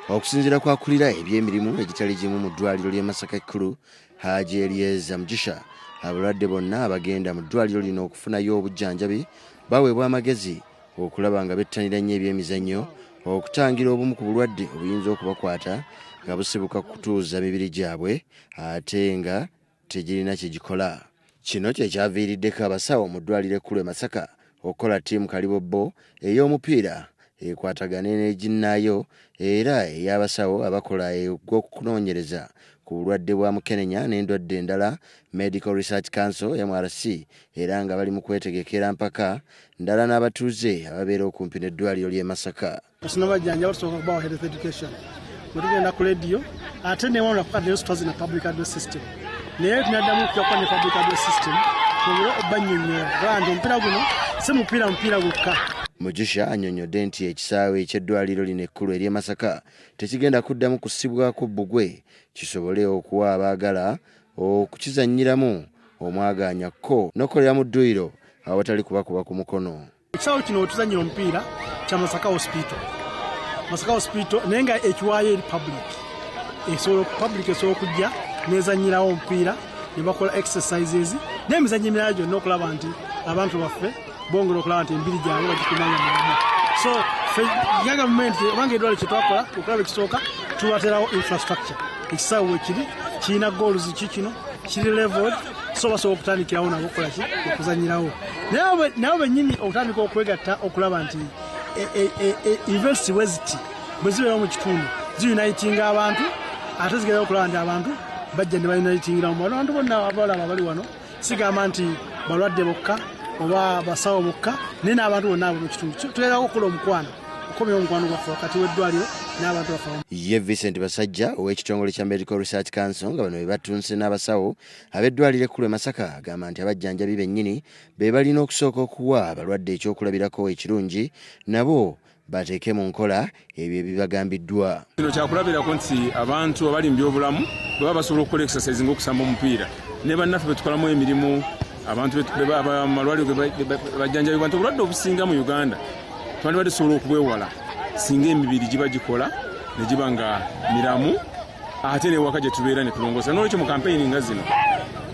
Okusinziira kwakulira ebyemirimu egitali gimu mu ddwaliro ly'e Masaka ekkulu Haji Eliezer Mugisha, abalwadde bonna abagenda mu ddwaliro lino okufunayo obujjanjabi baweebwa amagezi okulaba nga bettanira nnyo ebyemizannyo okutangira obumu ku bulwadde obuyinza okubakwata nga busibuka kutuuza mibiri gyabwe ate nga tegirina kye gikola. Kino kye kyaviiriddeko abasawo mu ddwaliro ekkulu e Masaka okukola ttiimu kalibobbo ey'omupiira ekwatagane n'eginnaayo era ey'abasawo abakola ogw'okunoonyereza ku bulwadde bwa mukenenya n'endwadde endala Medical Research Council MRC, era nga bali mu kwetegekera mpaka ndala n'abatuuze ababeera okumpi n'eddwaliro ly'e Masaka. Bajjanja batusooka kubawa health education bwetugenda ku lediyo ate newalula kukaddeyo sitwazi na public address system naye tunaddamu okukyakuba ne public address system tubule obbannyonnyola gandi omupiira guno si mupiira gwokka. Mugisha annyonnyodde nti ekisaawe eky'eddwaliro lino ekkulu ery'e Masaka tekigenda kuddamu kusibwako bbugwe kisobole okuwa abaagala okukizannyiramu omwagaanyako n'okolera mu dduyiro awatali kubakuba ku mukono. Ekisaawe kino wetuzannyira omupiira kya Masaka Hospital. Masaka Hospital naye nga ekiwaayo eri public esobola okujja nezannyirawo omupiira ne bakola exercises n'emizannyo emirala gyonna okulaba nti abantu baffe bongera okulaba nti embiri gyabwe bagikumanya mulamu. So ya gavumenti obanga eddwaliro kye twakola okulaba ekisooka tubaterawo infrastructure. Ekisaawe wekiri kirina goals kikino kiri leveled, so basobola okutandikirawo nabo okukola ki okuzannyirawo naye bennyini okutandika okwegatta okulaba nti events bwe zibeerawo mu kitundu ziunitinga abantu ate zigerawo okulaba nti abantu bajja ne baunitingira mu bantu bonna abalaba bali wano, sigamba nti balwadde bokka oba basawo bokka naye n'abantu bonna abo mu kitundu tugeerawo okukola omukwano okomyewo omukwano gwaffe wakati w'eddwaliro n'abantu baffe. Ye Vincent Basajja ow'ekitongole kya Medical Research Council nga bano be batunse n'abasawo ab'eddwaliro ekkulu e Masaka agamba nti abajjanjabi bennyini be balina okusooka okuwa abalwadde ekyokulabirako ekirungi nabo bateeke mu nkola ebyo ebibagambiddwa. Kino kyakulabirako nti abantu abali mu byobulamu baba basobola okukola exercise ng'okusamba omupiira ne bannaffe betukolamu emirimu abantu amalwaliro bajjanjabi bantu obulwadde obusinga mu Uganda twandibadde tusobola okubwewala singa emibiri giba gikola ne giba nga miramu ate newaka gye tubeera ne tulongoosa. N'olwekyo mu kampeyini nga zino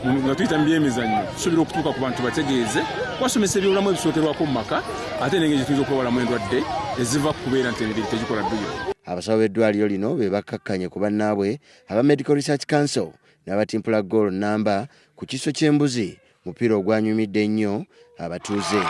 nga tuyita mu byemizannyo tusobola okutuuka ku bantu bategeeze kubasomesa ebyobulamu ebisookerwako mu maka ate n'engeri gye tuyinza okwewalamu endwadde eziva ku kubeera nti emibiri tegikola dduyiro. Abasawo b'eddwaliro lino be bakkakkanye ku bannaabwe aba Medical Research Council n'abatimpula goal namba ku kiso ky'embuzi mupiira ogwanyumidde ennyo abatuuze.